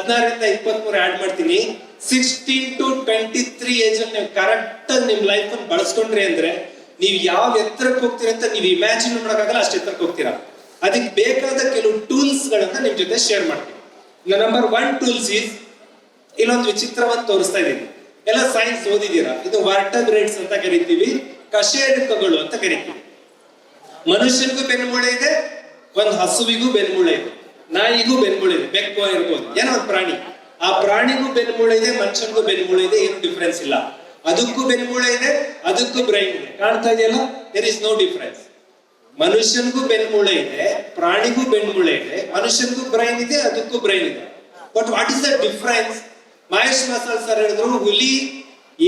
16ರಿಂದ 23 add ಮಾಡ್ತೀನಿ. 16 to 23 age ಅಲ್ಲಿ ನೀವು ಕರೆಕ್ಟ್ ನಿಮ್ ಲೈಫ್ ಅನ್ನು ಬಳಸ್ಕೊಂಡ್ರಿ ಅಂದ್ರೆ ನೀವು ಯಾವ ಎತ್ತರಕ್ಕೆ ಹೋಗ್ತೀರಾ ಅಂತ ನೀವು ಇಮ್ಯಾಜಿನ್ ಮಾಡೋಕ್ಕಾಗಲ್ಲ, ಅಷ್ಟು ಎತ್ತರಕ್ಕೆ ಹೋಗ್ತೀರಾ. ಅದಕ್ಕೆ ಬೇಕಾದ ಕೆಲವು ಟೂಲ್ಸ್ ಗಳನ್ನ ನಿಮ್ ಜೊತೆ ಶೇರ್ ಮಾಡ್ತೀನಿ. ನಂಬರ್ 1 ಟೂಲ್ಸ್ ಈಸ್, ಇಲ್ಲೊಂದು ವಿಚಿತ್ರವನ್ನು ತೋರಿಸ್ತಾ ಇದ್ದೀನಿ. ಎಲ್ಲ ಸೈನ್ಸ್ ಓದಿದ್ದೀರಾ. ಇದು ವರ್ಟಬ್ರೇಟ್ಸ್ ಅಂತ ಕರಿತೀವಿ, ಕಶೇರುಕಗಳು ಅಂತ ಕರಿತೀವಿ. ಮನುಷ್ಯನಿಗೂ ಬೆನ್ಮೂಳೆ ಇದೆ, ಒಂದು ಹಸುವಿಗೂ ಬೆನ್ಮೂಳೆ ಇದೆ, ನಾಯಿಗೂ ಬೆನ್ಮೂಳೆ ಇದೆ, ಬೆಕ್ಕು ಇರ್ಬೋದು, ಏನೋ ಒಂದು ಪ್ರಾಣಿ. ಆ ಪ್ರಾಣಿಗೂ ಬೆನ್ಮೂಳೆ ಇದೆ, ಮನುಷ್ಯನಿಗೂ ಬೆನ್ಮೂಳೆ ಇದೆ, ಏನು ಡಿಫ್ರೆನ್ಸ್ ಇಲ್ಲ. ಅದಕ್ಕೂ ಬೆನ್ಮೂಳೆ ಇದೆ, ಅದಕ್ಕೂ ಬ್ರೈನ್ ಇದೆ. ಕಾಣ್ತಾ ಇದೆಯಲ್ಲ, ದೇರ್ ಇಸ್ ನೋ ಡಿಫ್ರೆನ್ಸ್. ಮನುಷ್ಯನಿಗೂ ಬೆನ್ಮೂಳೆ ಇದೆ, ಪ್ರಾಣಿಗೂ ಬೆನ್ಮೂಳೆ ಇದೆ, ಮನುಷ್ಯನಿಗೂ ಬ್ರೈನ್ ಇದೆ, ಅದಕ್ಕೂ ಬ್ರೈನ್ ಇದೆ. But what is the difference? Mahesh masala sir ಹೇಳಿದ್ರು, ಹುಲಿ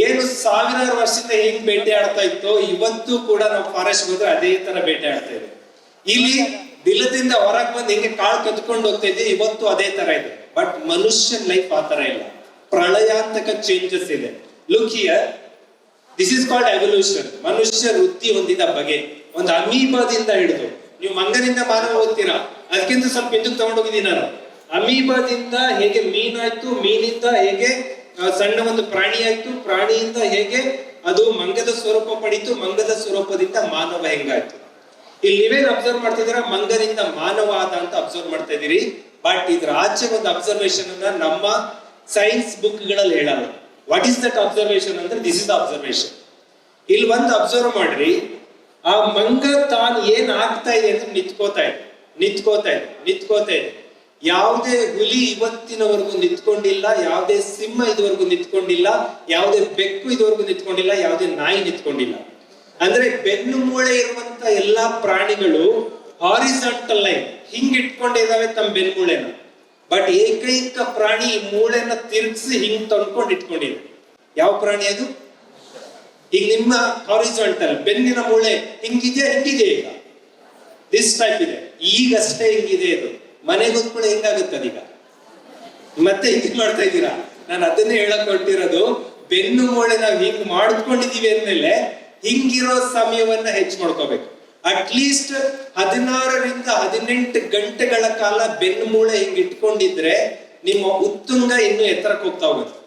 ಏನು ಸಾವಿರಾರು ವರ್ಷದಿಂದ ಹೆಂಗ್ ಬೇಟೆ ಆಡ್ತಾ ಇತ್ತು, ಇವತ್ತು ಕೂಡ ನಾವು ಫಾರೆಸ್ಟ್ ಹೋದ್ರೆ ಅದೇ ತರ ಬೇಟೆ ಆಡ್ತಾ ಇದೆ. ಇಲ್ಲಿ ಬಿಲದಿಂದ ಹೊರಗೆ ಬಂದು ಹೆಂಗೆ ಕಾಳು ಕತ್ಕೊಂಡು ಹೋಗ್ತಾ ಇದೆ, ಇವತ್ತು ಅದೇ ತರ ಇದೆ. ಬಟ್ ಮನುಷ್ಯನ್ ಲೈಫ್ ಆ ತರ ಇಲ್ಲ, ಪ್ರಳಯಾಂತಕ ಚೇಂಜಸ್ ಇದೆ. Look here, this is called evolution. ಮನುಷ್ಯ ವೃತ್ತಿ ಹೊಂದಿದ ಬಗೆ, ಒಂದು ಅಮೀಬಾದಿಂದ ಹಿಡಿದು ನೀವು ಮಂಗನಿಂದ ಮಾನವ ಓದ್ತೀರಾ, ಅದಕ್ಕಿಂತ ಸ್ವಲ್ಪ ಹಿಂದಕ್ಕೆ ತಗೊಂಡೋಗಿದ್ದೀನಿ ನಾನು. ಅಮೀಬಾದಿಂದ ಹೇಗೆ ಮೀನಾಯ್ತು, ಮೀನಿಂದ ಹೇಗೆ ಸಣ್ಣ ಒಂದು ಪ್ರಾಣಿ ಆಯ್ತು, ಪ್ರಾಣಿಯಿಂದ ಹೇಗೆ ಅದು ಮಂಗದ ಸ್ವರೂಪ ಪಡೀತು, ಮಂಗದ ಸ್ವರೂಪದಿಂದ ಮಾನವ ಹೆಂಗಾಯ್ತು. ಇಲ್ಲಿ ನೀವೇನು ಅಬ್ಸರ್ವ್ ಮಾಡ್ತಿದ್ದೀರಾ, ಮಂಗನಿಂದ ಮಾನವ ಆದ ಅಂತ ಅಬ್ಸರ್ವ್ ಮಾಡ್ತಾ ಇದೀರಿ. ಬಟ್ ಇದ್ರ ಆಚೆ ಒಂದು ಅಬ್ಸರ್ವೇಷನ್ ಅನ್ನ ನಮ್ಮ ಸೈನ್ಸ್ ಬುಕ್ ಗಳಲ್ಲಿ ಹೇಳಲ್ಲ. ವಾಟ್ ಈಸ್ ದಟ್ ಅಬ್ಸರ್ವೇಷನ್ ಅಂದ್ರೆ, ದಿಸ್ ಇಸ್ ದ ಅಬ್ಸರ್ವೇಷನ್. ಇಲ್ಲಿ ಒಂದು ಅಬ್ಸರ್ವ್ ಮಾಡ್ರಿ, ಆ ಮಂಗ ತಾನು ಏನ್ ಆಗ್ತಾ ಇದೆ ಅಂದ್ರೆ ನಿಂತ್ಕೋತಾ ಇದೆ. ಯಾವುದೇ ಹುಲಿ ಇವತ್ತಿನವರೆಗೂ ನಿಂತ್ಕೊಂಡಿಲ್ಲ, ಯಾವುದೇ ಸಿಂಹ ಇದುವರೆಗೂ ನಿಂತ್ಕೊಂಡಿಲ್ಲ, ಯಾವುದೇ ಬೆಕ್ಕು ಇದುವರೆಗೂ ನಿಂತ್ಕೊಂಡಿಲ್ಲ, ಯಾವುದೇ ನಾಯಿ ನಿಂತ್ಕೊಂಡಿಲ್ಲ. ಅಂದ್ರೆ ಬೆನ್ನು ಮೂಳೆ ಇರುವಂತ ಎಲ್ಲಾ ಪ್ರಾಣಿಗಳು ಹಾರಿಜಾಂಟಲ್ ಲೈನ್ ಹಿಂಗ್ ಇಟ್ಕೊಂಡಿದಾವೆ ತಮ್ಮ ಬೆನ್ನು ಮೂಳೆನ. ಬಟ್ ಏಕೈಕ ಪ್ರಾಣಿ ಈ ಮೂಳೆನ ತಿರುಗಿಸಿ ಹಿಂಗ್ ತಂದ್ಕೊಂಡು ಇಟ್ಕೊಂಡಿದೆ. ಯಾವ ಪ್ರಾಣಿ ಅದು? ಈಗ ನಿಮ್ಮ ಹಾರಿಜಾಂಟಲ್ ಬೆನ್ನಿನ ಮೂಳೆ ಹಿಂಗಿದೆ ಈಗ ದಿಸ್ ಟೈಪ್ ಇದೆ, ಈಗಷ್ಟೇ ಹಿಂಗಿದೆ. ಇದು ಮನೆಗೆ ಹೊತ್ಕೊಳ್ಳಿ ಹೆಂಗಾಗುತ್ತೆ ಅದೀಗ, ಮತ್ತೆ ಹಿಂಗ್ ಮಾಡ್ತಾ ಇದ್ದೀರಾ. ನಾನು ಅದನ್ನೇ ಹೇಳಕ್ ಹೊರಟಿರೋದು, ಬೆನ್ನು ಮೂಳೆ ನಾವು ಹಿಂಗ್ ಮಾಡ್ಕೊಂಡಿದೀವಿ ಅಂದ್ಮೇಲೆ ಹಿಂಗಿರೋ ಸಮಯವನ್ನ ಹೆಚ್ಚು ಮಾಡ್ಕೋಬೇಕು. ಅಟ್ಲೀಸ್ಟ್ 16ರಿಂದ 18 ಗಂಟೆಗಳ ಕಾಲ ಬೆನ್ನು ಮೂಳೆ ಹಿಂಗ್ ಇಟ್ಕೊಂಡಿದ್ರೆ ನಿಮ್ಮ ಉತ್ತುಂಗ ಇನ್ನು ಎತ್ತರಕ್ಕೆ ಹೋಗ್ತಾ ಹೋಗುತ್ತೆ.